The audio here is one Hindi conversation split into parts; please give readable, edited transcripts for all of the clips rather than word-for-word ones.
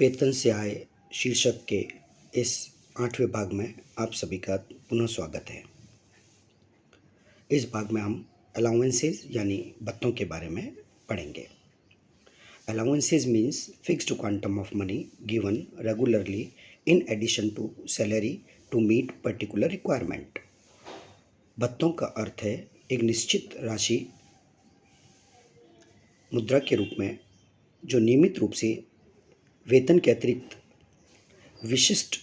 वेतन से आय शीर्षक के इस 8वें भाग में आप सभी का पुनः स्वागत है। इस भाग में हम अलाउंसेस यानी भत्तों के बारे में पढ़ेंगे। Allowances means fixed quantum of money given regularly in addition to salary to meet particular requirement. भत्तों का अर्थ है एक निश्चित राशि मुद्रा के रूप में जो नियमित रूप से वेतन के अतिरिक्त विशिष्ट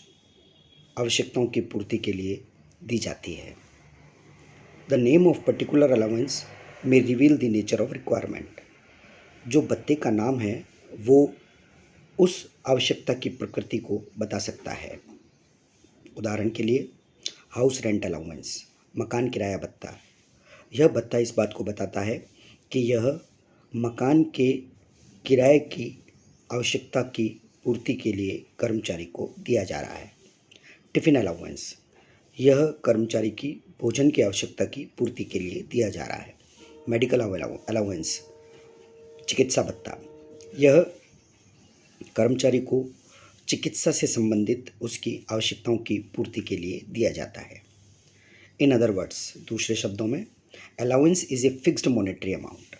आवश्यकताओं की पूर्ति के लिए दी जाती है। The name of particular allowance में reveal the nature of requirement. जो भत्ते का नाम है वो उस आवश्यकता की प्रकृति को बता सकता है। उदाहरण के लिए हाउस रेंट अलाउंस, मकान किराया भत्ता। यह भत्ता इस बात को बताता है कि यह मकान के किराए की आवश्यकता की पूर्ति के लिए कर्मचारी को दिया जा रहा है। टिफ़िन अलाउंस, यह कर्मचारी की भोजन की आवश्यकता की पूर्ति के लिए दिया जा रहा है। मेडिकल अलाउंस, चिकित्सा भत्ता, यह कर्मचारी को चिकित्सा से संबंधित उसकी आवश्यकताओं की पूर्ति के लिए दिया जाता है। इन अदर वर्ड्स, दूसरे शब्दों में, allowance is a fixed monetary amount.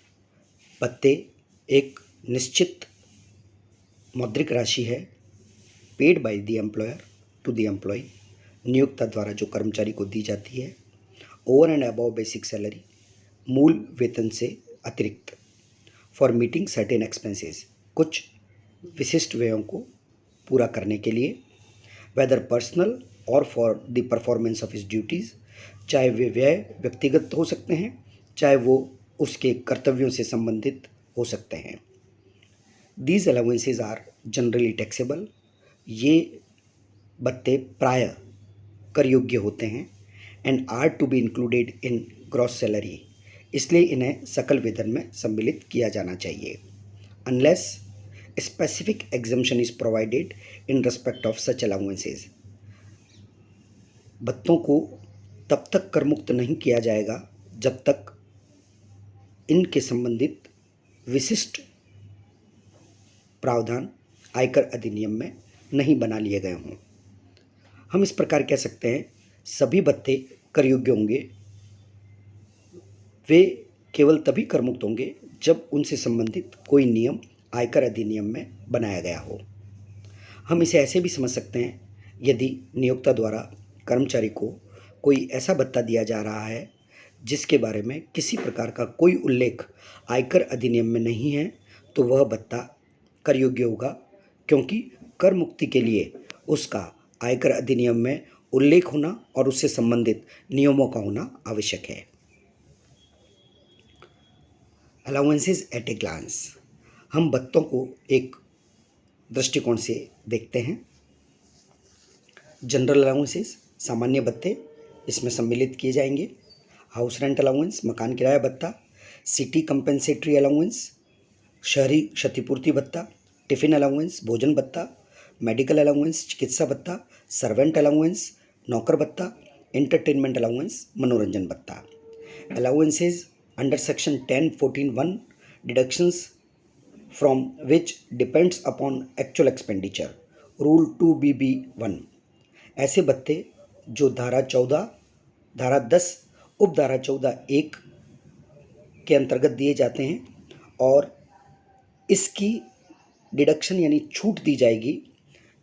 भत्ते एक निश्चित मौद्रिक राशि है, paid by the employer to the employee, नियोक्ता द्वारा जो कर्मचारी को दी जाती है, over and above basic salary, मूल वेतन से अतिरिक्त, फॉर मीटिंग सर्टेन एक्सपेंसेस, कुछ विशिष्ट व्ययों को पूरा करने के लिए, वेदर पर्सनल और for the performance of his duties, चाहे वे व्यय व्यक्तिगत हो सकते हैं, चाहे वो उसके कर्तव्यों से संबंधित हो सकते हैं। These allowances are generally taxable. ये भत्ते प्राय कर योग्य होते हैं and are to be included in gross salary, इसलिए इन्हें सकल वेतन में सम्मिलित किया जाना चाहिए। Unless specific exemption is provided in respect of such allowances, भत्तों को तब तक कर मुक्त नहीं किया जाएगा जब तक इनके संबंधित विशिष्ट प्रावधान आयकर अधिनियम में नहीं बना लिए गए हों। हम इस प्रकार कह सकते हैं, सभी भत्ते कर योग्य होंगे, वे केवल तभी कर मुक्त होंगे जब उनसे संबंधित कोई नियम आयकर अधिनियम में बनाया गया हो। हम इसे ऐसे भी समझ सकते हैं, यदि नियोक्ता द्वारा कर्मचारी को कोई ऐसा भत्ता दिया जा रहा है जिसके बारे में किसी प्रकार का कोई उल्लेख आयकर अधिनियम में नहीं है, तो वह भत्ता कर योग्य होगा, क्योंकि कर मुक्ति के लिए उसका आयकर अधिनियम में उल्लेख होना और उससे संबंधित नियमों का होना आवश्यक है। अलाउंसेस एट ए ग्लांस, हम भत्तों को एक दृष्टिकोण से देखते हैं। जनरल अलाउंसेस, सामान्य भत्ते इसमें सम्मिलित किए जाएंगे। हाउस रेंट अलाउंस, मकान किराया भत्ता। सिटी कंपेंसेटरी अलाउंस, शहरी क्षतिपूर्ति भत्ता। टिफ़िन अलाउंस, भोजन भत्ता। मेडिकल अलाउंस, चिकित्सा भत्ता। सर्वेंट अलाउंस, नौकर भत्ता। एंटरटेनमेंट अलाउंस, मनोरंजन भत्ता। Allowances under section 10(14)(1) deductions from which depends upon actual expenditure, rule 2BB1। ऐसे भत्ते जो धारा 14, धारा 10, उपधारा 14(1) के अंतर्गत दिए जाते हैं और इसकी डिडक्शन यानी छूट दी जाएगी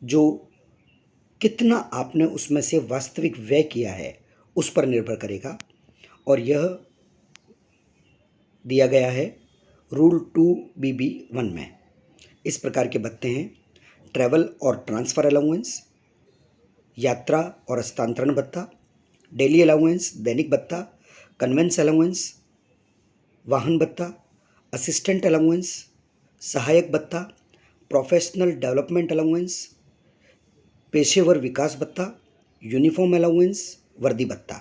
जो कितना आपने उसमें से वास्तविक व्यय किया है उस पर निर्भर करेगा, और यह दिया गया है रूल 2BB1 में। इस प्रकार के भत्ते हैं ट्रैवल और ट्रांसफ़र अलाउंस, यात्रा और हस्तांतरण भत्ता, डेली अलाउंस, दैनिक भत्ता, कन्वेंस अलाउंस, वाहन भत्ता, असिस्टेंट अलाउंस, सहायक भत्ता, प्रोफेशनल डेवलपमेंट अलाउंस, पेशेवर विकास भत्ता, यूनिफॉर्म अलाउंस, वर्दी भत्ता।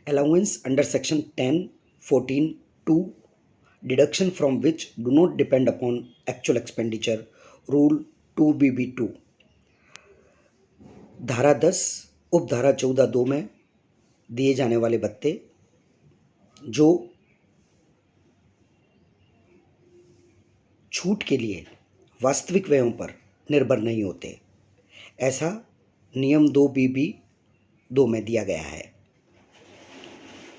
Allowance under section 10(14)(2) deduction from which do not depend upon actual expenditure, rule 2BB2। धारा 10, उपधारा 14(2) में दिए जाने वाले भत्ते जो छूट के लिए वास्तविक व्ययों पर निर्भर नहीं होते। ऐसा नियम 2B 2 में दिया गया है।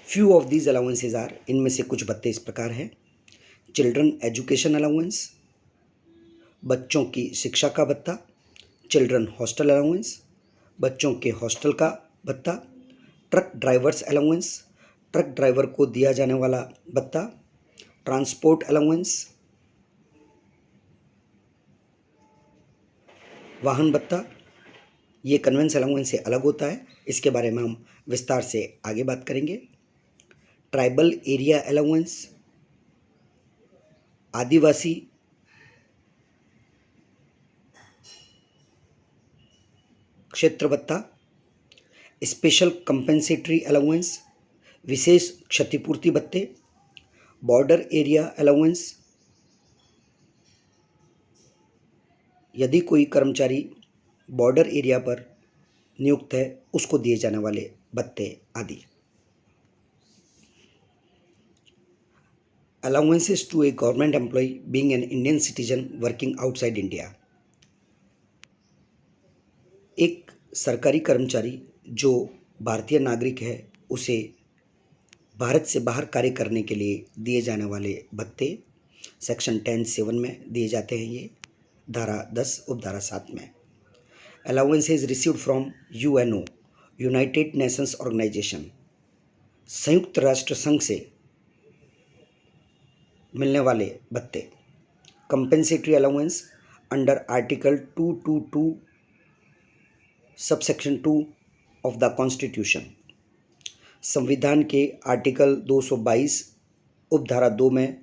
Few of these allowances are, इनमें से कुछ भत्ते इस प्रकार हैं। चिल्ड्रन एजुकेशन अलाउंस, बच्चों की शिक्षा का भत्ता। चिल्ड्रन हॉस्टल अलाउंस, बच्चों के हॉस्टल का भत्ता। Truck drivers allowance, truck driver को दिया जाने वाला भत्ता। ट्रांसपोर्ट अलाउंस, वाहन भत्ता। ये कन्वेंस अलाउंस से अलग होता है, इसके बारे में हम विस्तार से आगे बात करेंगे। ट्राइबल एरिया अलाउंस, आदिवासी क्षेत्र भत्ता। स्पेशल कंपेंसेटरी अलाउंस, विशेष क्षतिपूर्ति भत्ते। बॉर्डर एरिया अलाउंस, यदि कोई कर्मचारी बॉर्डर एरिया पर नियुक्त है उसको दिए जाने वाले भत्ते आदि। Allowances to a government employee being an Indian citizen working outside India, एक सरकारी कर्मचारी जो भारतीय नागरिक है उसे भारत से बाहर कार्य करने के लिए दिए जाने वाले भत्ते सेक्शन 10(7) में दिए जाते हैं। ये धारा 10 उपधारा 7 में। Allowances received from UNO, United Nations Organisation, संयुक्त राष्ट्र संघ से मिलने वाले भत्ते। Compensatory allowance under article 222 subsection 2 of the constitution, संविधान के आर्टिकल 222 उपधारा 2 में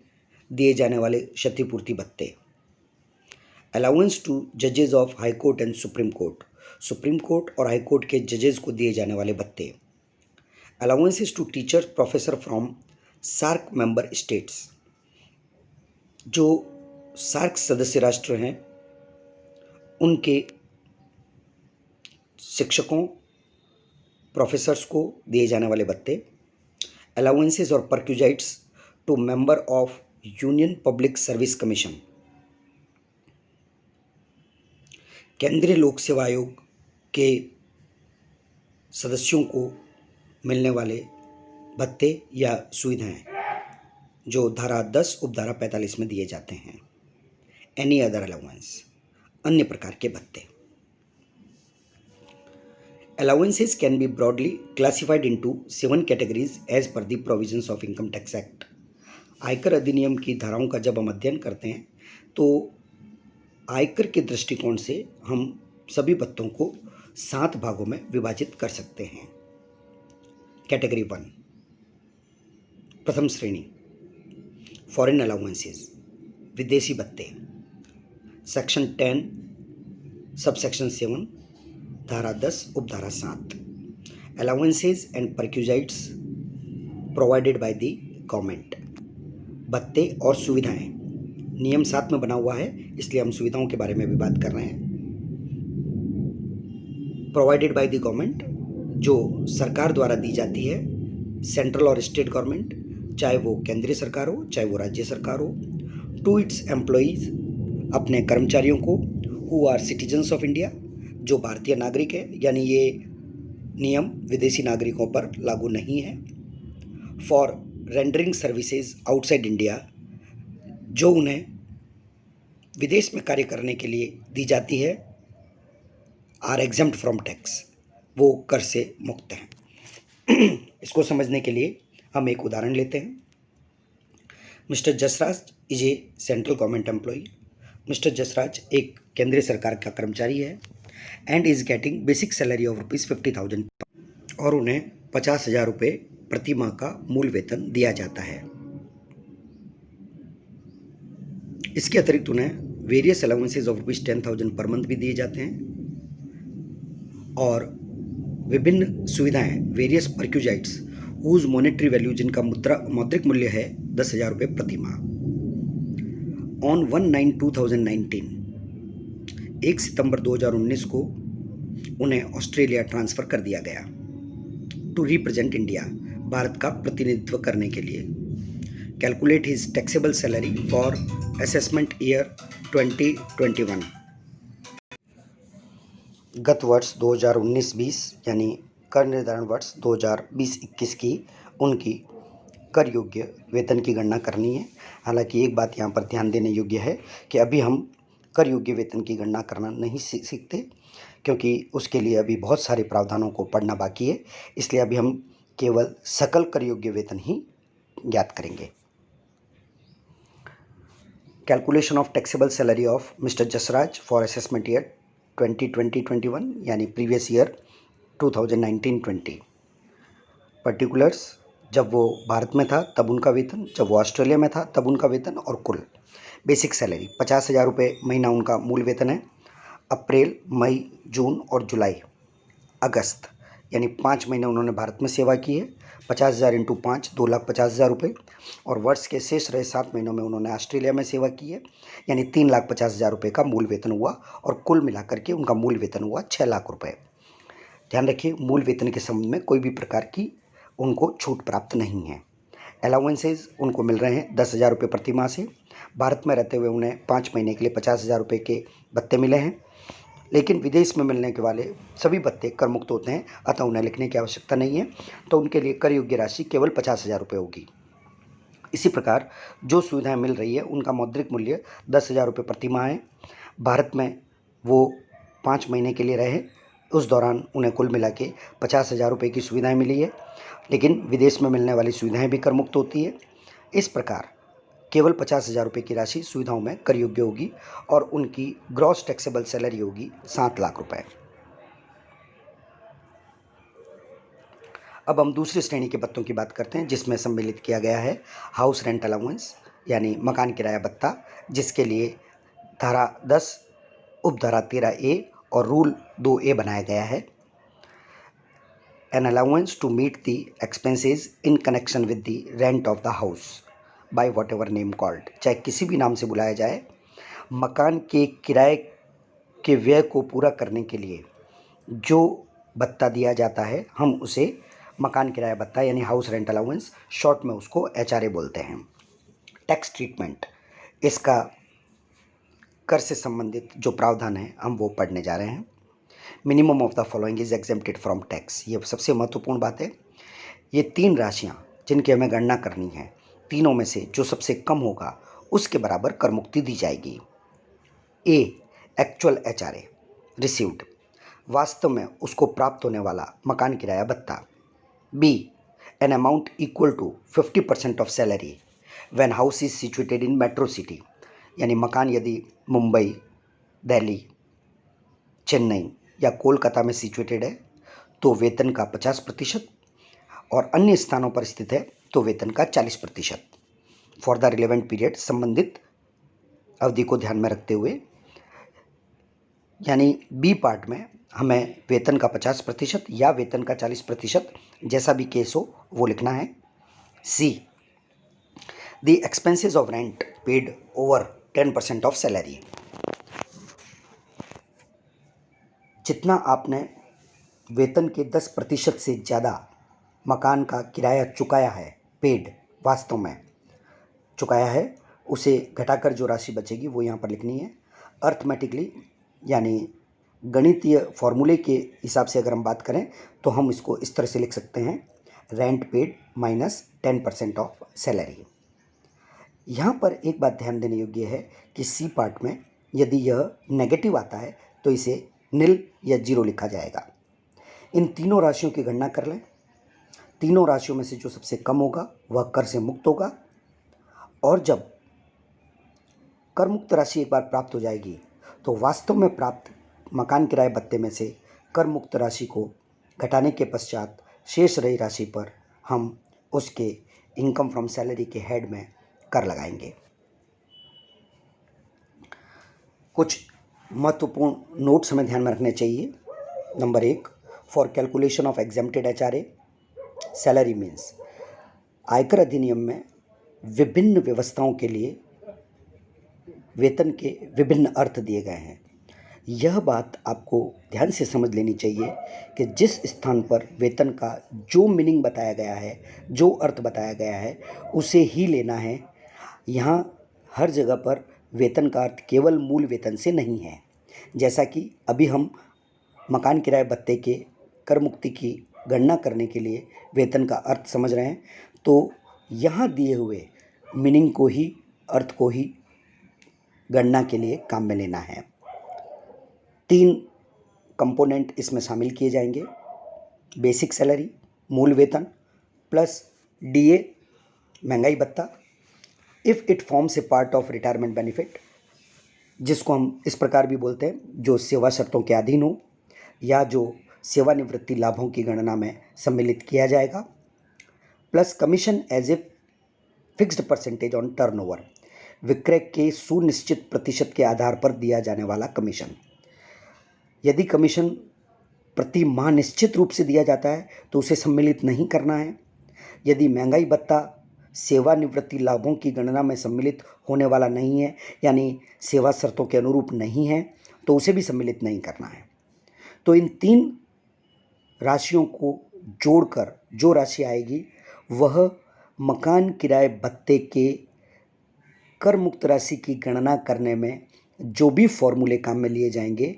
दिए जाने वाले क्षतिपूर्ति भत्ते। अलाउंस टू जजेस of High Court and Supreme Court, Supreme Court और हाई कोर्ट के जजेस को दिए जाने वाले भत्ते। Allowances to teachers professor from SAARC member states, जो सार्क सदस्य राष्ट्र हैं उनके शिक्षकों प्रोफेसर्स को दिए जाने वाले भत्ते। अलाउंसेस और perquisites to member of Union Public Service Commission, केंद्रीय लोक सेवा आयोग के सदस्यों को मिलने वाले भत्ते या सुविधाएं जो धारा 10 उपधारा 45 में दिए जाते हैं। एनी अदर अलाउंस, अन्य प्रकार के भत्ते। Allowances can be broadly classified into 7 categories as per the provisions of Income Tax Act. आयकर अधिनियम की धाराओं का जब हम अध्ययन करते हैं तो आयकर के दृष्टिकोण से हम सभी भत्तों को 7 भागों में विभाजित कर सकते हैं। कैटेगरी 1, प्रथम श्रेणी, फॉरेन अलाउंसेस, विदेशी भत्ते, सेक्शन 10 सबसेक्शन 7 धारा 10 उपधारा 7। Allowances and perquisites provided by the government, भत्ते और सुविधाएं नियम 7 में बना हुआ है, इसलिए हम सुविधाओं के बारे में भी बात कर रहे हैं। प्रोवाइडेड बाय द गवर्नमेंट, जो सरकार द्वारा दी जाती है, सेंट्रल और स्टेट गवर्नमेंट, चाहे वो केंद्रीय सरकार हो चाहे वो राज्य सरकार हो। टू इट्स एम्प्लॉयज़, अपने कर्मचारियों को, who are citizens of India, जो भारतीय नागरिक है, यानी ये नियम विदेशी नागरिकों पर लागू नहीं है। For rendering services outside India, जो उन्हें विदेश में कार्य करने के लिए दी जाती है, आर एग्जम्प्ट फ्रॉम टैक्स, वो कर से मुक्त हैं। इसको समझने के लिए हम एक उदाहरण लेते हैं। Mister Jasraj is a central government employee. Mister Jasraj एक केंद्रीय सरकार का कर्मचारी है and is getting basic salary of ₹50,000 और उन्हें 50,000 रुपये प्रति माह का मूल वेतन दिया जाता है। इसके अतिरिक्त उन्हें various allowances of ₹10,000 per month भी दिए जाते हैं और विभिन्न सुविधाएं, वेरियस परक्यूजाइट्स हुज मॉनेटरी वैल्यू, जिनका मौद्रिक मूल्य है 10,000 रुपये प्रति माह। ऑन 1/9/2019, 1 सितंबर 2019 को उन्हें ऑस्ट्रेलिया ट्रांसफ़र कर दिया गया टू रिप्रेजेंट इंडिया, भारत का प्रतिनिधित्व करने के लिए। Calculate his taxable salary for assessment year 2021। गत वर्ष 2019-20 यानी कर निर्धारण वर्ष 2020-21 की उनकी कर योग्य वेतन की गणना करनी है। हालांकि एक बात यहाँ पर ध्यान देने योग्य है कि अभी हम कर योग्य वेतन की गणना करना नहीं सीखते, क्योंकि उसके लिए अभी बहुत सारे प्रावधानों को पढ़ना बाकी है। इसलिए अभी हम केवल सकल कर योग्य वेतन ही ज्ञात करेंगे। Calculation of taxable salary of mister Jasraj for assessment year 2020-21 यानी प्रीवियस ईयर 2019-20। पर्टिकुलर्स, जब वो भारत में था तब उनका वेतन, जब वो ऑस्ट्रेलिया में था तब उनका वेतन, और कुल बेसिक सैलरी 50,000 रुपये महीना उनका मूल वेतन है। अप्रैल, मई, जून और जुलाई, अगस्त यानी 5 महीने उन्होंने भारत में सेवा की है। 50,000 इंटू 5 2,50,000 रुपये। और वर्ष के शेष रहे 7 महीनों में उन्होंने ऑस्ट्रेलिया में सेवा की है, यानी 3,50,000 रुपये का मूल वेतन हुआ, और कुल मिलाकर के उनका मूल वेतन हुआ 6 लाख रुपये। ध्यान रखिए, मूल वेतन के संबंध में कोई भी प्रकार की उनको छूट प्राप्त नहीं है। अलाउंसेज उनको मिल रहे हैं 10,000 रुपये प्रति माह से। भारत में रहते हुए उन्हें 5 महीने के लिए 50,000 रुपये के भत्ते मिले हैं, लेकिन विदेश में मिलने के वाले सभी भत्ते कर मुक्त होते हैं, अतः उन्हें लिखने की आवश्यकता नहीं है। तो उनके लिए कर योग्य राशि केवल 50,000 रुपये होगी। इसी प्रकार जो सुविधाएं मिल रही है उनका मौद्रिक मूल्य 10,000 रुपये प्रति माह है। भारत में वो 5 महीने के लिए रहे, उस दौरान उन्हें कुल मिला के 50,000 रुपये की सुविधाएं मिली है, लेकिन विदेश में मिलने वाली सुविधाएं भी कर मुक्त होती है। इस प्रकार केवल 50,000 रुपये की राशि सुविधाओं में कर योग्य होगी, और उनकी ग्रॉस टैक्सेबल सैलरी होगी 7 लाख रुपए। अब हम दूसरी श्रेणी के भत्तों की बात करते हैं, जिसमें सम्मिलित किया गया है हाउस रेंट अलाउंस यानी मकान किराया भत्ता, जिसके लिए धारा 10 उपधारा 13A और रूल 2A बनाया गया है। An allowance to meet the expenses in connection with the rent of the house by whatever name called, चाहे किसी भी नाम से बुलाया जाए, मकान के किराए के व्यय को पूरा करने के लिए जो भत्ता दिया जाता है हम उसे मकान किराया भत्ता यानी हाउस रेंट अलाउंस, शॉर्ट में उसको HRA बोलते हैं। टैक्स ट्रीटमेंट, इसका कर से संबंधित जो प्रावधान है हम वो पढ़ने जा रहे हैं। Minimum of the following is exempted from tax, ये सबसे महत्वपूर्ण बात है। ये 3 राशियाँ जिनकी हमें गणना करनी है, तीनों में से जो सबसे कम होगा उसके बराबर कर मुक्ति दी जाएगी। ए, एक्चुअल HRA रिसीव्ड, वास्तव में उसको प्राप्त होने वाला मकान किराया भत्ता। B, an amount equal to 50% of salary when house is situated in metro city, यानी मकान यदि मुंबई, दिल्ली, चेन्नई या कोलकाता में सिचुएटेड है तो वेतन का 50%, और अन्य स्थानों पर स्थित है तो वेतन का 40% फॉर द रिलेवेंट पीरियड, संबंधित अवधि को ध्यान में रखते हुए। यानी बी पार्ट में हमें वेतन का 50% या वेतन का 40%, जैसा भी केस हो वो लिखना है। C, the expenses of rent paid over 10% of salary, जितना आपने वेतन के 10% से ज़्यादा मकान का किराया चुकाया है, पेड वास्तव में चुकाया है, उसे घटाकर जो राशि बचेगी वो यहाँ पर लिखनी है। अर्थमेटिकली यानी गणितीय फॉर्मूले के हिसाब से अगर हम बात करें तो हम इसको इस तरह से लिख सकते हैं, rent paid minus 10% of salary. यहाँ पर एक बात ध्यान देने योग्य है कि सी पार्ट में यदि यह नेगेटिव आता है तो इसे निल या 0 लिखा जाएगा। इन तीनों राशियों की गणना कर लें, तीनों राशियों में से जो सबसे कम होगा वह कर से मुक्त होगा, और जब कर मुक्त राशि एक बार प्राप्त हो जाएगी तो वास्तव में प्राप्त मकान किराए भत्ते में से कर मुक्त राशि को घटाने के पश्चात शेष रही राशि पर हम उसके इनकम फ्रॉम सैलरी के हेड में कर लगाएंगे। कुछ महत्वपूर्ण नोट्स हमें ध्यान में रखने चाहिए। Number 1, for calculation of exempted HRA salary means, आयकर अधिनियम में विभिन्न व्यवस्थाओं के लिए वेतन के विभिन्न अर्थ दिए गए हैं। यह बात आपको ध्यान से समझ लेनी चाहिए कि जिस स्थान पर वेतन का जो मीनिंग बताया गया है, जो अर्थ बताया गया है, उसे ही लेना है। यहाँ हर जगह पर वेतन का अर्थ केवल मूल वेतन से नहीं है। जैसा कि अभी हम मकान किराए भत्ते के कर मुक्ति की गणना करने के लिए वेतन का अर्थ समझ रहे हैं, तो यहाँ दिए हुए मीनिंग को ही, अर्थ को ही गणना के लिए काम में लेना है। 3 कंपोनेंट इसमें शामिल किए जाएंगे: बेसिक सैलरी, मूल वेतन, प्लस डीए, महंगाई भत्ता, if it forms a part of retirement benefit, जिसको हम इस प्रकार भी बोलते हैं, जो सेवा शर्तों के अधीन हो या जो सेवानिवृत्ति लाभों की गणना में सम्मिलित किया जाएगा, plus commission as a fixed percentage on turnover, विक्रय के सुनिश्चित प्रतिशत के आधार पर दिया जाने वाला कमीशन। यदि कमीशन प्रति माह निश्चित रूप से दिया जाता है तो उसे सम्मिलित नहीं करना है। यदि महंगाई भत्ता सेवानिवृत्ति लाभों की गणना में सम्मिलित होने वाला नहीं है, यानी सेवा शर्तों के अनुरूप नहीं है, तो उसे भी सम्मिलित नहीं करना है। तो इन 3 राशियों को जोड़कर जो राशि आएगी वह मकान किराए भत्ते के कर मुक्त राशि की गणना करने में जो भी फॉर्मूले काम में लिए जाएंगे,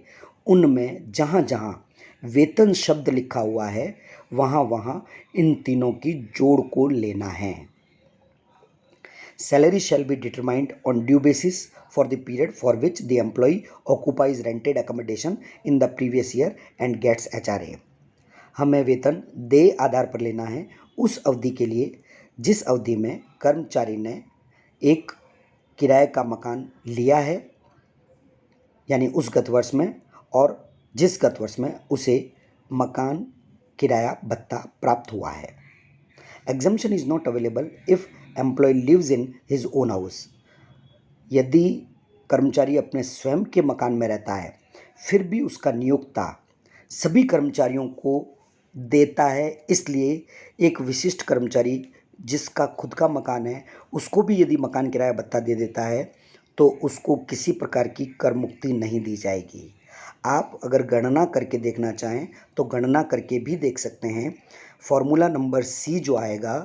उनमें जहाँ जहाँ वेतन शब्द लिखा हुआ है वहाँ वहाँ इन तीनों की जोड़ को लेना है। Salary shall be determined on due basis for the period for which the employee occupies rented accommodation in the previous year and gets HRA। हमें वेतन देय आधार पर लेना है उस अवधि के लिए जिस अवधि में कर्मचारी ने एक किराए का मकान लिया है, यानी उस गत वर्ष में, और जिस गत वर्ष में उसे मकान किराया भत्ता प्राप्त हुआ है। Exemption is not available if employee lives in his own house। यदि कर्मचारी अपने स्वयं के मकान में रहता है फिर भी उसका नियोक्ता सभी कर्मचारियों को देता है, इसलिए एक विशिष्ट कर्मचारी जिसका खुद का मकान है उसको भी यदि मकान किराया भत्ता दे देता है तो उसको किसी प्रकार की कर मुक्ति नहीं दी जाएगी। आप अगर गणना करके देखना चाहें तो गणना करके भी देख सकते हैं। फॉर्मूला नंबर सी जो आएगा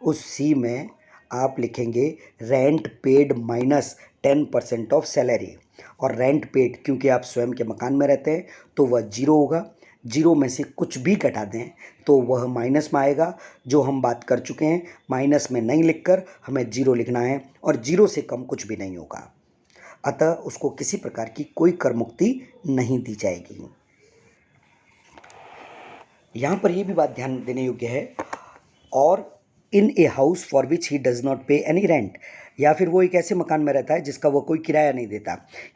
उस सी में आप लिखेंगे rent paid minus 10% of salary, और रेंट पेड क्योंकि आप स्वयं के मकान में रहते हैं तो वह 0 होगा। 0 में से कुछ भी घटा दें तो वह माइनस में आएगा, जो हम बात कर चुके हैं। माइनस में नहीं लिखकर हमें 0 लिखना है और 0 से कम कुछ भी नहीं होगा, अतः उसको किसी प्रकार की कोई कर मुक्ति नहीं दी जाएगी। यहाँ पर यह भी बात ध्यान देने योग्य है, और in a house for which he does not pay any rent, या फिर वो एक ऐसे मकान में रहता है जिसका वो कोई किराया नहीं देता।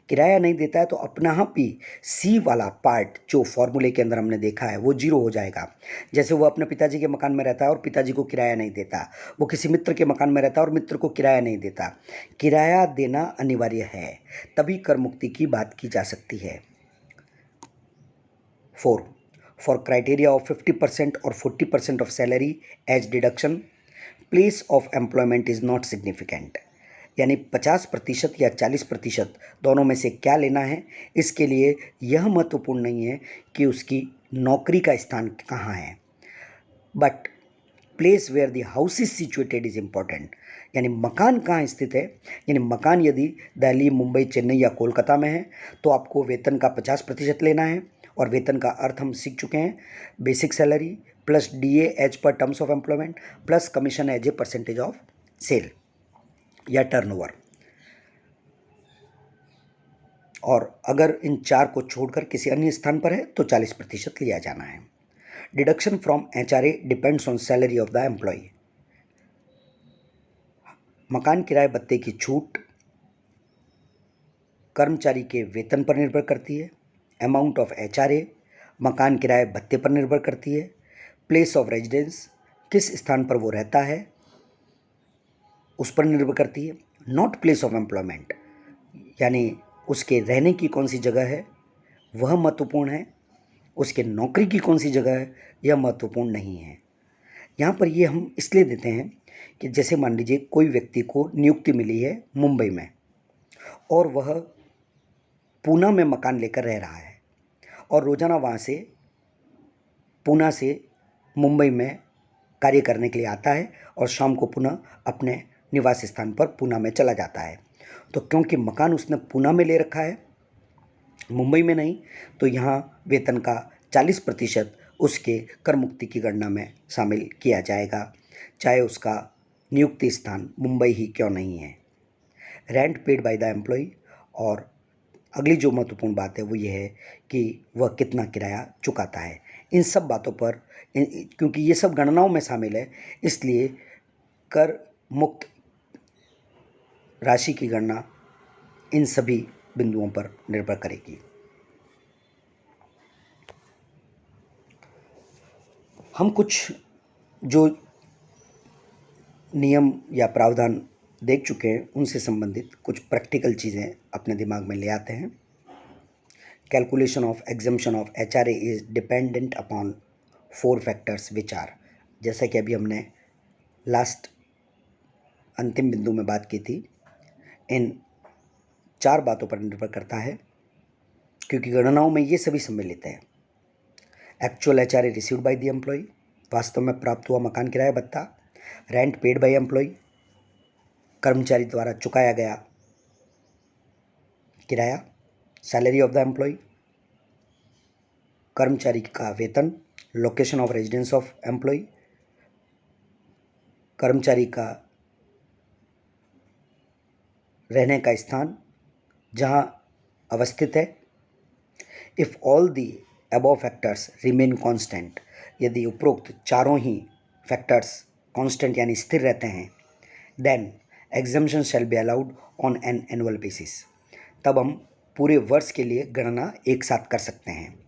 किराया नहीं देता है तो अपना यहाँ भी सी वाला पार्ट जो फॉर्मूले के अंदर हमने देखा है वो 0 हो जाएगा। जैसे वो अपने पिताजी के मकान में रहता है और पिताजी को किराया नहीं देता, वो किसी मित्र के मकान में रहता है और मित्र को किराया नहीं देता। किराया देना अनिवार्य है, तभी कर मुक्ति की बात की जा सकती है। 4 for criteria of 50% or 40% of salary as deduction, place of employment is not significant। यानी 50% या 40% दोनों में से क्या लेना है, इसके लिए यह महत्वपूर्ण नहीं है कि उसकी नौकरी का स्थान कहाँ है, but place where the house is situated is important. यानी मकान कहाँ स्थित है, यानी मकान यदि दिल्ली, मुंबई, चेन्नई या कोलकाता में है तो आपको वेतन का 50% लेना है, और वेतन का अर्थ हम सीख चुके हैं, basic salary plus DA as per terms of employment plus commission as a percentage of sale या टर्नओवर। और अगर इन 4 को छोड़कर किसी अन्य स्थान पर है तो 40% लिया जाना है। Deduction from HRA depends on salary of the employee. मकान किराए भत्ते की छूट कर्मचारी के वेतन पर निर्भर करती है। अमाउंट ऑफ HRA मकान किराए भत्ते पर निर्भर करती है। प्लेस ऑफ रेजिडेंस किस स्थान पर वो रहता है उस पर निर्भर करती है। नॉट प्लेस ऑफ एम्प्लॉयमेंट यानी उसके रहने की कौन सी जगह है वह महत्वपूर्ण है, उसके नौकरी की कौन सी जगह है यह महत्वपूर्ण नहीं है। यहाँ पर ये हम इसलिए देते हैं कि जैसे मान लीजिए कोई व्यक्ति को नियुक्ति मिली है मुंबई में और वह पूना में मकान लेकर रह रहा है और रोज़ाना वहाँ से पूना से मुंबई में कार्य करने के लिए आता है और शाम को पुनः अपने निवास स्थान पर पूना में चला जाता है। तो क्योंकि मकान उसने पूना में ले रखा है, मुंबई में नहीं, तो यहाँ वेतन का 40% उसके कर मुक्ति की गणना में शामिल किया जाएगा, चाहे उसका नियुक्ति स्थान मुंबई ही क्यों नहीं है। Rent paid by the employee, और अगली जो महत्वपूर्ण बात है वो ये है कि वह कितना किराया चुकाता है। इन सब बातों पर क्योंकि ये सब गणनाओं में शामिल है, इसलिए कर मुक्त राशि की गणना इन सभी बिंदुओं पर निर्भर करेगी। हम कुछ जो नियम या प्रावधान देख चुके हैं उनसे संबंधित कुछ प्रैक्टिकल चीज़ें अपने दिमाग में ले आते हैं। Calculation of exemption of HRA is dependent upon 4 factors which are, जैसा कि अभी हमने लास्ट अंतिम बिंदु में बात की थी, इन 4 बातों पर निर्भर करता है, क्योंकि गणनाओं में ये सभी सम्मिलित है। Actual HRA received by the employee, वास्तव में प्राप्त हुआ मकान किराया भत्ता। रेंट पेड बाय एम्प्लॉय, कर्मचारी द्वारा चुकाया गया किराया। सैलरी ऑफ द एम्प्लॉय, कर्मचारी का वेतन। Location of residence of employee, कर्मचारी का रहने का स्थान जहां अवस्थित है। If all the above factors remain constant, यदि उपरोक्त चारों ही फैक्टर्स कांस्टेंट यानी स्थिर रहते हैं, then exemption shall be allowed on an annual basis, तब हम पूरे वर्ष के लिए गणना एक साथ कर सकते हैं।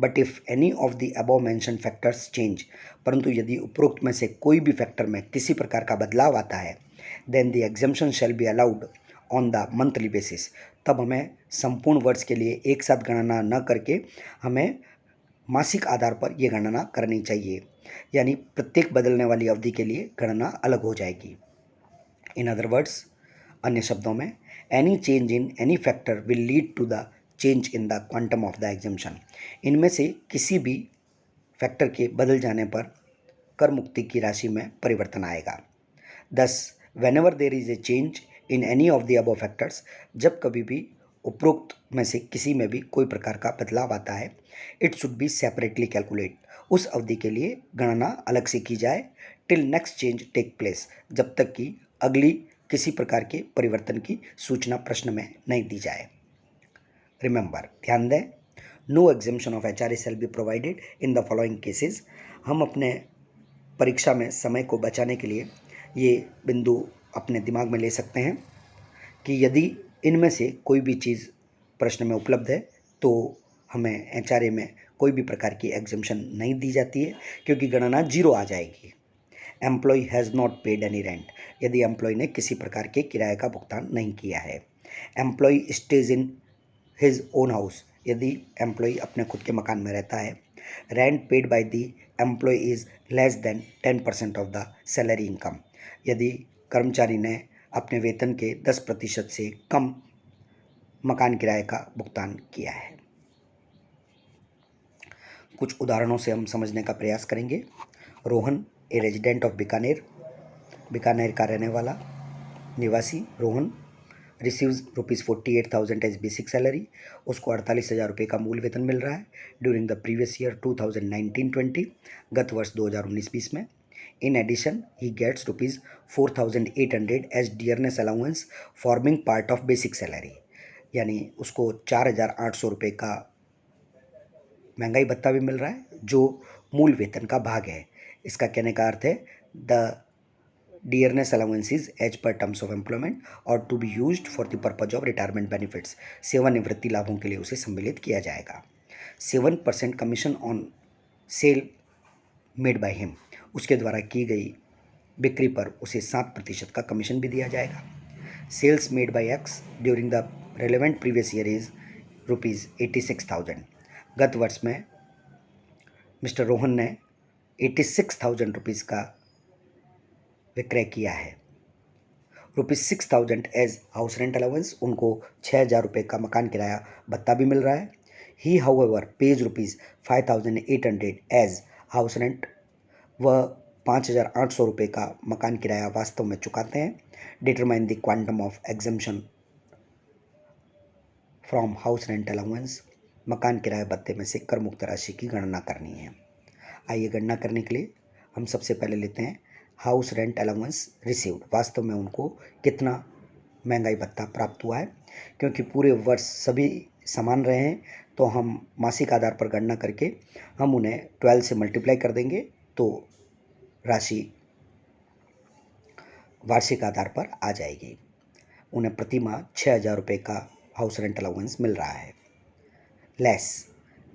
But if any of the above mention factors change, परंतु यदि उपरोक्त में से कोई भी फैक्टर में किसी प्रकार का बदलाव आता है, then the exemption shall be allowed on the monthly basis, तब हमें संपूर्ण वर्ष के लिए एक साथ गणना न करके हमें मासिक आधार पर यह गणना करनी चाहिए, यानी प्रत्येक बदलने वाली अवधि के लिए गणना अलग हो जाएगी। इन अदर वर्ड्स, अन्य शब्दों में, any change in any factor will lead to the change in the quantum of the exemption, इनमें से किसी भी फैक्टर के बदल जाने पर कर मुक्ति की राशि में परिवर्तन आएगा। दस, when ever there is a change in any of the above factors, जब कभी भी उपरोक्त में से किसी में भी कोई प्रकार का बदलाव आता है, it should be separately calculate, उस अवधि के लिए गणना अलग से की जाए, till next change take place, जब तक कि अगली किसी प्रकार के परिवर्तन की सूचना प्रश्न में नहीं दी जाए। रिमेंबर, ध्यान दें, no exemption of HRA shall be provided in the following cases. हम अपने परीक्षा में समय को बचाने के लिए ये बिंदु अपने दिमाग में ले सकते हैं कि यदि इनमें से कोई भी चीज़ प्रश्न में उपलब्ध है तो हमें HRA में कोई भी प्रकार की एग्जम्पशन नहीं दी जाती है, क्योंकि गणना 0 आ जाएगी। Employee has not paid any rent, यदि एम्प्लॉय ने किसी प्रकार के किराए का भुगतान नहीं किया है। Employee stays in his own house, यदि एम्प्लॉय अपने खुद के मकान में रहता है। Rent paid by the employee is less than 10% of the salary income, यदि कर्मचारी ने अपने वेतन के 10% से कम मकान किराए का भुगतान किया है। कुछ उदाहरणों से हम समझने का प्रयास करेंगे। Rohan, a resident of Bikaner, Bikaner का रहने वाला निवासी Rohan, receives ₹48,000 as basic salary, उसको 48,000 रुपये का मूल वेतन मिल रहा है ड्यूरिंग द प्रीवियस ईयर 2019-20, गत वर्ष 2019-20 में। In addition he gets ₹4,800 as dearness allowance forming part of basic salary, यानी उसको 4,800 रुपये का महंगाई भत्ता भी मिल रहा है जो मूल वेतन का भाग है। इसका कहने का अर्थ है the dearness allowances as per terms of employment और to be used for the purpose of retirement benefits, सेवानिवृत्ति लाभों के लिए उसे सम्मिलित किया जाएगा। 7% commission on sale made by him, उसके द्वारा की गई बिक्री पर उसे 7% का कमीशन भी दिया जाएगा। Sales made by X during the relevant previous year is ₹86,000, गत वर्ष में मिस्टर रोहन ने 86,000 रुपीज़ का विक्रय किया है। ₹6,000 एज हाउस रेंट अलाउंस, उनको 6,000 रुपये का मकान किराया भत्ता भी मिल रहा है। He however pays ₹5,800 as house rent, वह 5,800 रुपये का मकान किराया वास्तव में चुकाते हैं। Determine the quantum of exemption from house rent allowance, मकान किराए भत्ते में से कर मुक्त राशि की गणना करनी है। आइए गणना करने के लिए हम सबसे पहले लेते हैं हाउस रेंट अलाउंस रिसीव्ड। वास्तव में उनको कितना महंगाई भत्ता प्राप्त हुआ है, क्योंकि पूरे वर्ष सभी समान रहे हैं तो हम मासिक आधार पर गणना करके हम उन्हें 12 से मल्टीप्लाई कर देंगे तो राशि वार्षिक आधार पर आ जाएगी। उन्हें प्रति माह 6,000 रुपये का हाउस रेंट अलाउंस मिल रहा है। Less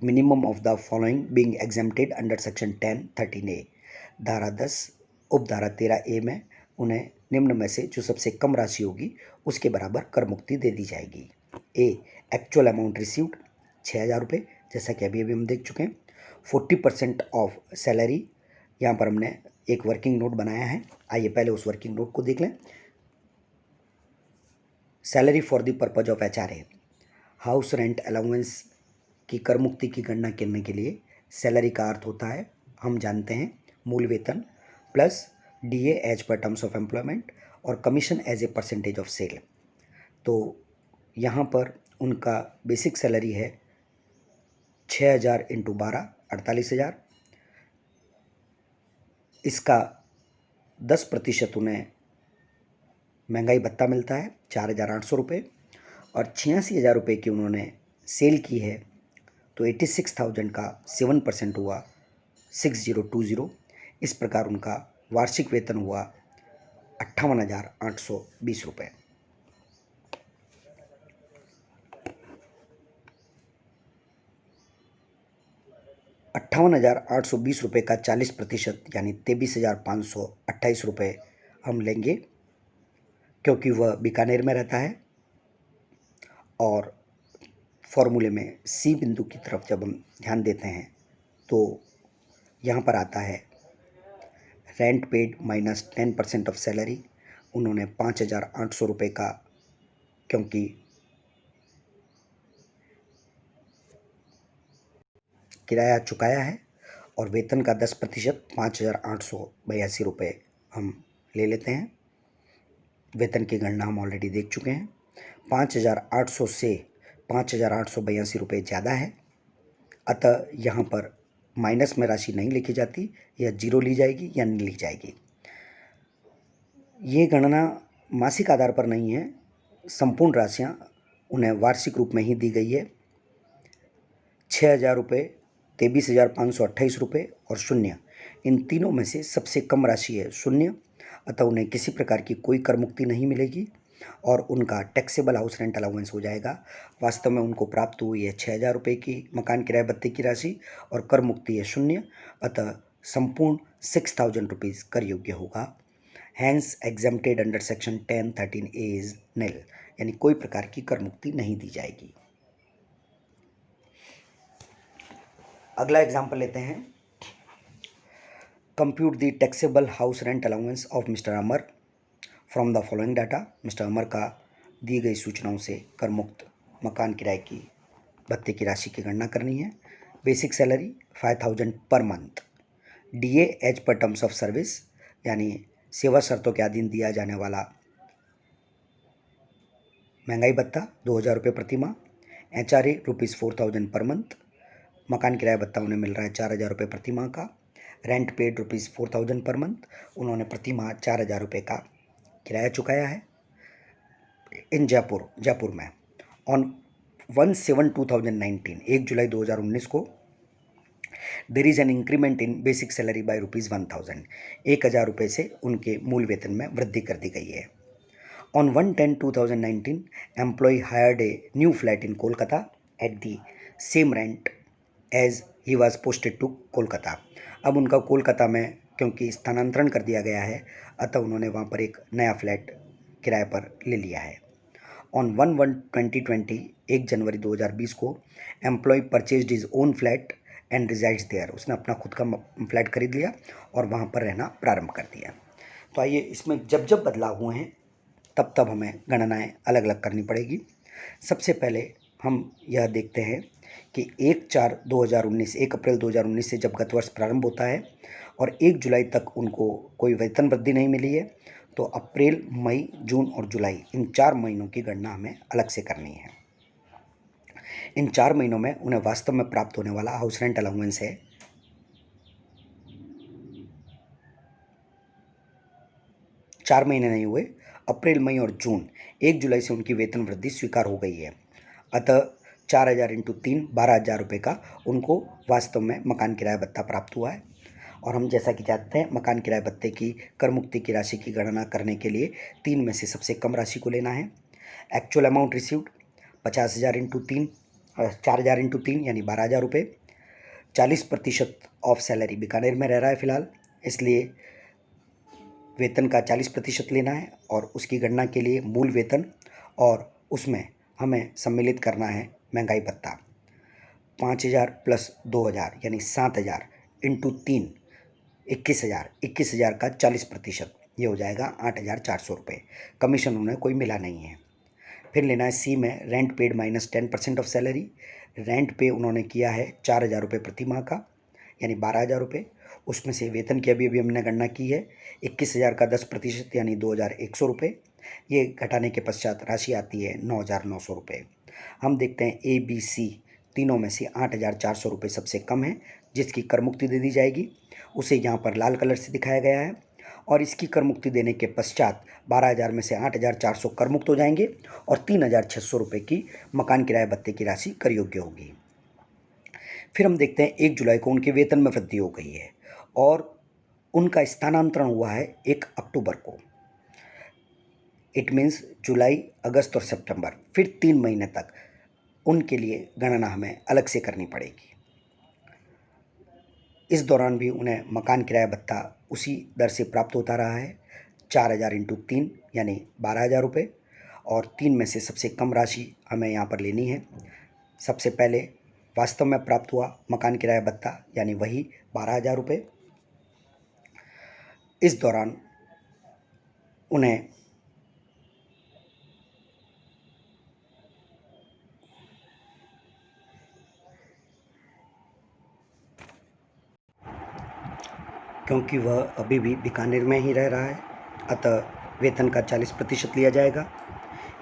minimum of the following being exempted under section 10(13)A, धारा 10 उपधारा 13A में उन्हें निम्न में से जो सबसे कम राशि होगी उसके बराबर कर मुक्ति दे दी जाएगी। ए, एक्चुअल अमाउंट रिसीव्ड 6,000 रुपये, जैसा कि अभी हम देख चुके हैं। 40% ऑफ सैलरी, यहाँ पर हमने एक वर्किंग नोट बनाया है। आइए पहले उस वर्किंग नोट को देख लें। Salary for the purpose of HRA, house rent allowance की कर मुक्ति की गणना करने के लिए सैलरी का अर्थ होता है, हम जानते हैं, मूल वेतन plus DA as per terms of employment और commission as a percentage of sale. तो यहाँ पर उनका बेसिक सैलरी है 6,000 इंटू 12 48,000। इसका 10% उन्हें महंगाई भत्ता मिलता है 4,800 रुपये, और 86,000 रुपये की उन्होंने सेल की है तो 86,000 का 7% हुआ 6020। इस प्रकार उनका वार्षिक वेतन हुआ 58,820 रुपये। 58,820 रुपये का 40% यानी 23,528 रुपये हम लेंगे, क्योंकि वह बीकानेर में रहता है। और फॉर्मूले में सी बिंदु की तरफ जब हम ध्यान देते हैं तो यहाँ पर आता है rent paid minus 10% of salary. उन्होंने 5,800 रुपये का, क्योंकि किराया चुकाया है, और वेतन का 10% 5,882 रुपये हम ले लेते हैं। वेतन की गणना हम ऑलरेडी देख चुके हैं। 5,800 से 5,882 रुपये ज़्यादा है, अतः यहाँ पर माइनस में राशि नहीं लिखी जाती, या जीरो ली जाएगी या नहीं ली जाएगी। ये गणना मासिक आधार पर नहीं है, संपूर्ण राशियाँ उन्हें वार्षिक रूप में ही दी गई है। 6,000 रुपये, 23,528 रुपये और शून्य, इन तीनों में से सबसे कम राशि है शून्य, अतः उन्हें किसी प्रकार की कोई कर मुक्ति नहीं मिलेगी और उनका टैक्सेबल हाउस रेंट अलाउंस हो जाएगा। वास्तव में उनको प्राप्त हुई है 6,000 रुपये की मकान किराए भत्ते की राशि और कर मुक्ति है शून्य, अतः संपूर्ण 6,000 रुपीज़ कर योग्य होगा। Hence exempted under section 10(13)A is nil, यानी कोई प्रकार की कर मुक्ति नहीं दी जाएगी। अगला एग्जाम्पल लेते हैं। Compute the taxable house rent allowance of mister Amar from the following data. Mister Amar का दी गई सूचनाओं से कर मुक्त मकान किराए की भत्ते की राशि की गणना करनी है। Basic salary 5,000 per month. DA as per terms of service, यानी सेवा शर्तों के अधीन दिया जाने वाला महंगाई भत्ता 2,000 रुपये प्रति माह। HRA ₹4,000 per month. मकान किराया भत्ता उन्हें मिल रहा है 4,000 रुपये प्रति माह का। Rent paid ₹4,000 per month. उन्होंने प्रति माह 4,000 रुपये का किराया चुकाया है इन जयपुर में। ऑन 1/7/2019, 1 जुलाई 2019 को there is an increment in basic salary by ₹1,000, 1,000 रुपये से उनके मूल वेतन में वृद्धि कर दी गई है। On 1/10/2019, employ hired a new flat in Kolkata at the same rent as he was posted to Kolkata. अब उनका कोलकाता में क्योंकि स्थानांतरण कर दिया गया है, अतः उन्होंने वहाँ पर एक नया फ्लैट किराए पर ले लिया है। ऑन 1/1/2020, 1 जनवरी 2020 को employ purchased his own flat and resides there. उसने अपना खुद का फ्लैट खरीद लिया और वहाँ पर रहना प्रारंभ कर दिया। तो आइए इसमें जब जब बदलाव हुए हैं तब तब हमें गणनाएं अलग अलग करनी पड़ेगी। सबसे पहले हम यह देखते हैं कि 1 अप्रैल 2019 से जब गत वर्ष प्रारंभ होता है और 1 जुलाई तक उनको कोई वेतन वृद्धि नहीं मिली है, तो अप्रैल, मई, जून और जुलाई, इन 4 महीनों की गणना हमें अलग से करनी है। इन 4 महीनों में उन्हें वास्तव में प्राप्त होने वाला हाउस रेंट अलाउंस है 4 महीने नहीं हुए, अप्रैल, मई और जून, 1 जुलाई से उनकी वेतन वृद्धि स्वीकार हो गई है। अतः 4,000 इंटू 3 12,000 रुपये का उनको वास्तव में मकान किराया भत्ता प्राप्त हुआ है। और हम जैसा कि जानते हैं, मकान किराया भत्ते की कर मुक्ति की राशि की गणना करने के लिए 3 में से सबसे कम राशि को लेना है। Actual amount received 50,000 into 3 4,000 into 3 यानी 12,000 रुपये। 40% ऑफ सैलरी बीकानेर में रह रहा है फिलहाल, इसलिए वेतन का 40% लेना है और उसकी गणना के लिए मूल वेतन और उसमें हमें सम्मिलित करना है महंगाई भत्ता। 5,000 प्लस 2,000 यानी 7,000 इंटू 3 21,000, 21,000 का 40%, ये हो जाएगा 8,400 रुपये। कमीशन उन्हें कोई मिला नहीं है। फिर लेना है सी में rent paid minus 10% of salary. Rent पे उन्होंने किया है 4,000 रुपये प्रति माह का, यानी 12,000 रुपये। उसमें से वेतन की अभी हमने गणना की है 21,000 का 10% यानी 2,100 रुपये। ये घटाने के पश्चात राशि आती है 9,900 रुपये। हम देखते हैं ए बी सी तीनों में से 8,400 रुपये सबसे कम है, जिसकी कर मुक्ति दे दी जाएगी। उसे यहाँ पर लाल कलर से दिखाया गया है और इसकी कर मुक्ति देने के पश्चात 12,000 में से 8,400 कर मुक्त हो जाएंगे और 3,600 रुपये की मकान किराए भत्ते की राशि कर योग्य होगी। फिर हम देखते हैं 1 जुलाई को उनके वेतन में वृद्धि हो गई है और उनका स्थानांतरण हुआ है 1 अक्टूबर को। इट मीन्स जुलाई, अगस्त और सितंबर, फिर 3 महीने तक उनके लिए गणना हमें अलग से करनी पड़ेगी। इस दौरान भी उन्हें मकान किराया भत्ता उसी दर से प्राप्त होता रहा है 4,000 इंटू 3 यानी 12,000 रुपये। और 3 में से सबसे कम राशि हमें यहाँ पर लेनी है। सबसे पहले वास्तव में प्राप्त हुआ मकान किराया भत्ता यानी वही 12,000 रुपये। इस दौरान उन्हें क्योंकि वह अभी भी बीकानेर में ही रह रहा है, अतः वेतन का 40% लिया जाएगा।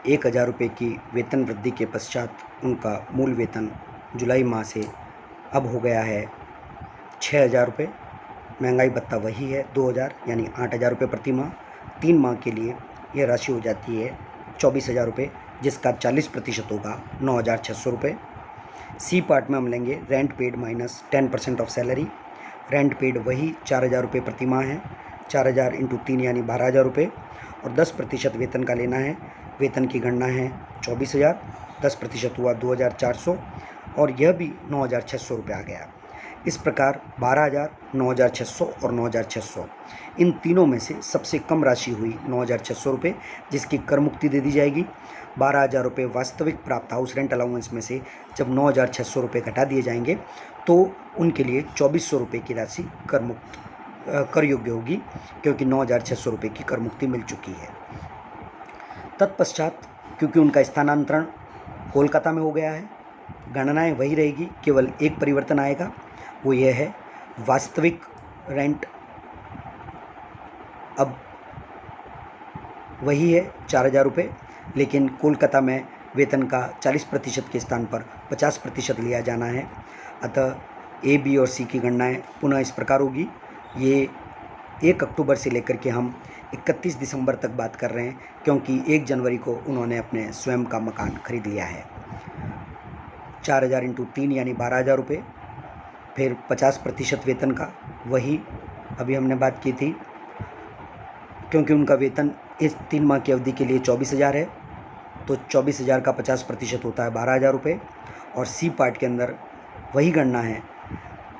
1,000 रुपये की वेतन वृद्धि के पश्चात उनका मूल वेतन जुलाई माह से अब हो गया है 6,000 रुपये। महंगाई भत्ता वही है 2,000 यानी 8,000 रुपये प्रति माह। 3 माह के लिए यह राशि हो जाती है 24,000 रुपये, जिसका 40% होगा 9,600 रुपये। सी पार्ट में हम लेंगे rent paid minus 10% of salary. Rent paid वही 4,000 रुपये प्रति माह है, 4,000 इंटू 3 यानी 12,000 रुपये और 10% वेतन का लेना है। वेतन की गणना है 24,000, 10% हुआ 2,400 और यह भी 9,600 रुपये आ गया। इस प्रकार 12,000, 9,600 और 9,600 इन तीनों में से सबसे कम राशि हुई 9,600 रुपये, जिसकी कर मुक्ति दे दी जाएगी। 12,000 रुपये वास्तविक प्राप्त हाउस रेंट अलाउंस में से जब 9,600 रुपये घटा दिए जाएंगे तो उनके लिए 2,400 रुपये की राशि कर योग्य होगी, क्योंकि 9,600 रुपये की कर मुक्ति मिल चुकी है। तत्पश्चात क्योंकि उनका स्थानांतरण कोलकाता में हो गया है, गणनाएं वही रहेगी, केवल एक परिवर्तन आएगा, वो यह है वास्तविक रेंट अब वही है 4,000 रुपये, लेकिन कोलकाता में वेतन का 40% के स्थान पर 50% लिया जाना है। अतः ए, बी और सी की गणनाएं पुनः इस प्रकार होगी। ये 1 अक्टूबर से लेकर के हम 31 दिसंबर तक बात कर रहे हैं, क्योंकि 1 जनवरी को उन्होंने अपने स्वयं का मकान खरीद लिया है। 4,000 इंटू 3 यानी 12,000 रुपये। फिर 50% वेतन का वही अभी हमने बात की थी, क्योंकि उनका वेतन इस 3 माह की अवधि के लिए 24,000 है, तो 24,000 का 50% होता है 12,000 रुपये। और सी पार्ट के अंदर वही गणना है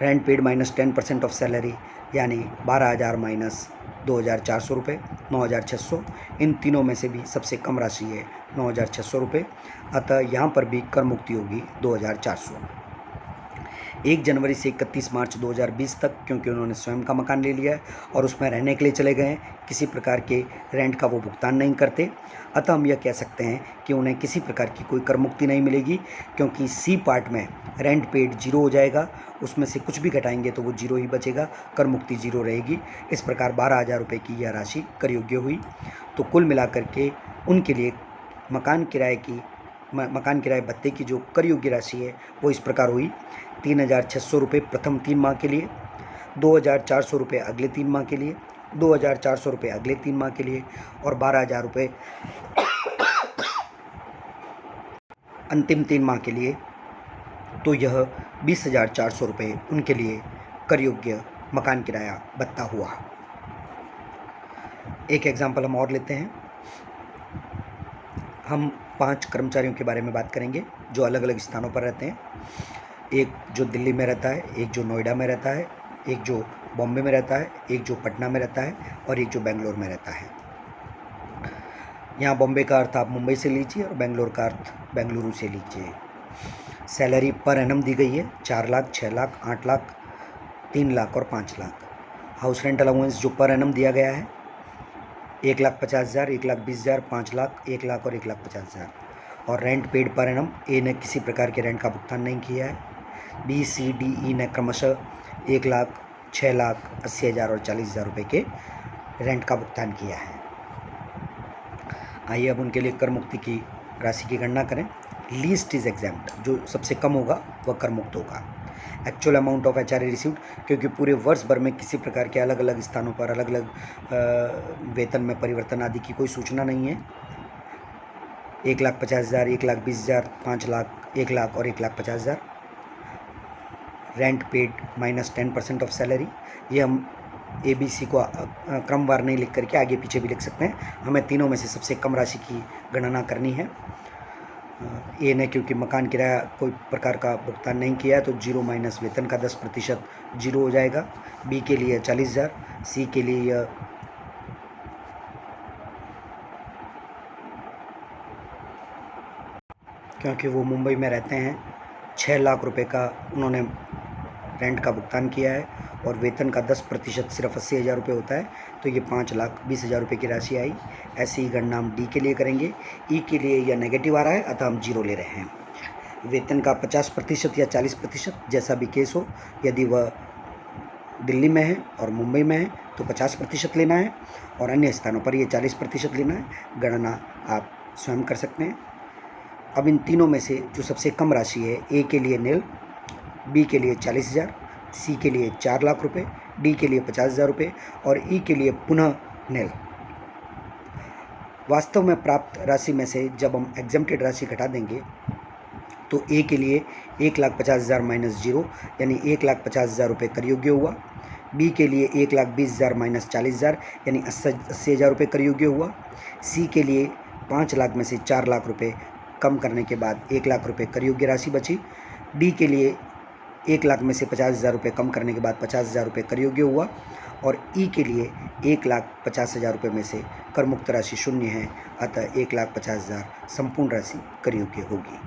rent paid minus 10% of salary यानी 12,000 माइनस 2,400 रुपये, 9,600। इन तीनों में से भी सबसे कम राशि है 9,600 रुपये, अतः यहाँ पर भी कर मुक्ति होगी 2,400। 1 जनवरी से 31 मार्च 2020 तक, क्योंकि उन्होंने स्वयं का मकान ले लिया है और उसमें रहने के लिए चले गए हैं, किसी प्रकार के रेंट का वो भुगतान नहीं करते, अतः हम यह कह सकते हैं कि उन्हें किसी प्रकार की कोई कर मुक्ति नहीं मिलेगी, क्योंकि सी पार्ट में रेंट पेड 0 हो जाएगा, उसमें से कुछ भी घटाएंगे तो वो 0 ही बचेगा, कर मुक्ति 0 रहेगी। इस प्रकार 12,000 रुपये की यह राशि कर योग्य हुई। तो कुल मिलाकर के उनके लिए मकान किराए की मकान किराए भत्ते की जो कर योग्य राशि है वो इस प्रकार हुई: 3,600 रुपये प्रथम 3 माह के लिए, 2,400 रुपये अगले 3 माह के लिए, 2,400 रुपये अगले 3 माह के लिए और 12,000 रुपये अंतिम 3 माह के लिए। तो यह 20,400 रुपये उनके लिए कर योग्य मकान किराया भत्ता हुआ। एक एग्जाम्पल हम और लेते हैं। हम 5 कर्मचारियों के बारे में बात करेंगे जो अलग अलग स्थानों पर रहते हैं। एक जो दिल्ली में रहता है, एक जो नोएडा में रहता है, एक जो बॉम्बे में रहता है, एक जो पटना में रहता है और एक जो बेंगलोर में रहता है। यहाँ बॉम्बे का अर्थ आप मुंबई से लीजिए और बेंगलोर का अर्थ बेंगलुरु से लीजिए। सैलरी पर एनम दी गई है 4 लाख, 6 लाख, 8 लाख, 3 लाख और 5 लाख। हाउस रेंट अलाउंस जो पर एनम दिया गया है 1,50,000, 1,20,000, 5 लाख, 1 लाख और 1,50,000। और रेंट पेड पर एनम, ए ने किसी प्रकार के रेंट का भुगतान नहीं किया है। बी, सी, डी, ई ने क्रमशः 1 लाख, 6 लाख, 80,000 और 40,000 रुपये के रेंट का भुगतान किया है। आइए अब उनके लिए कर मुक्ति की राशि की गणना करें। लीस्ट इज एग्जाम्प्ट, जो सबसे कम होगा वह कर मुक्त होगा। Actual amount of HRA received, क्योंकि पूरे वर्ष भर में किसी प्रकार के अलग अलग स्थानों पर अलग अलग वेतन में परिवर्तन आदि की कोई सूचना नहीं है। 1,50,000, 1,20,000, 5 लाख, 1 लाख और 1,50,000। Rent paid minus 10% of salary. ये हम ABC को क्रमवार नहीं लिख करके आगे पीछे भी लिख सकते हैं। हमें तीनों में से सबसे कम राशि की गणना करनी है। ए ने क्योंकि मकान किराया कोई प्रकार का भुगतान नहीं किया है तो 0 माइनस वेतन का 10% 0 हो जाएगा। बी के लिए 40,000, सी के लिए क्योंकि वो मुंबई में रहते हैं 6 लाख रुपए का उन्होंने रेंट का भुगतान किया है और वेतन का 10% सिर्फ 80,000 रुपये होता है, तो ये 5,20,000 रुपये की राशि आई। ऐसी ही गणना हम डी के लिए करेंगे। ई के लिए यह नेगेटिव आ रहा है अतः हम 0 ले रहे हैं। वेतन का 50% या 40% जैसा भी केस हो, यदि वह दिल्ली में है और मुंबई में है तो 50% लेना है और अन्य स्थानों पर ये 40% लेना है। गणना आप स्वयं कर सकते हैं। अब इन तीनों में से जो सबसे कम राशि है, ए के लिए नील, बी के लिए 40,000, सी के लिए 4 लाख रुपये, डी के लिए 50,000 रुपये और ई के लिए पुनः नील। वास्तव में प्राप्त राशि में से जब हम एग्जम्प्टेड राशि घटा देंगे तो ए के लिए 1,50,000 माइनस 0 यानी 1,50,000 रुपये कर योग्य हुआ। बी के लिए 1,20,000 माइनस 40,000 यानी 80,000 रुपये कर योग्य हुआ। सी के लिए 5 लाख में से 4 लाख रुपये कम करने के बाद 1 लाख रुपये कर योग्य राशि बची। डी के लिए 1 लाख में से 50,000 रुपये कम करने के बाद 50,000 रुपये कर योग्य हुआ और ई के लिए 1,50,000 रुपये में से कर मुक्त राशि 0 है, अतः 1,50,000 संपूर्ण राशि कर योग्य होगी।